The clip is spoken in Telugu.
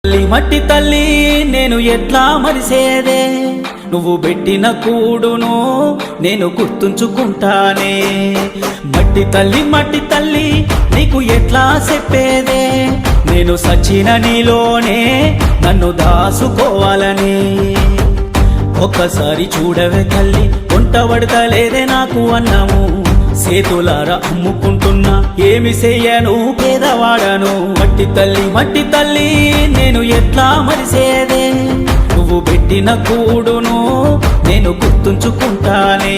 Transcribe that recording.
తల్లి మట్టి తల్లి నేను ఎట్లా మరిసేదే, నువ్వు పెట్టిన కూడును నేను గుర్తుంచుకుంటానే. మట్టి తల్లి నీకు ఎట్లా చెప్పేదే, నేను సచిన నీలోనే నన్ను దాసుకోవాలని. ఒక్కసారి చూడవే తల్లి, వంట పడతలేదే నాకు అన్నము, సేతులారా అమ్ముకుంటున్నా ఏమి చెయ్యను పేదవాడను. మట్టి తల్లి నేను ఎట్లా మరిసేదే, నువ్వు పెట్టిన కూడును నేను గుర్తుంచుకుంటానే.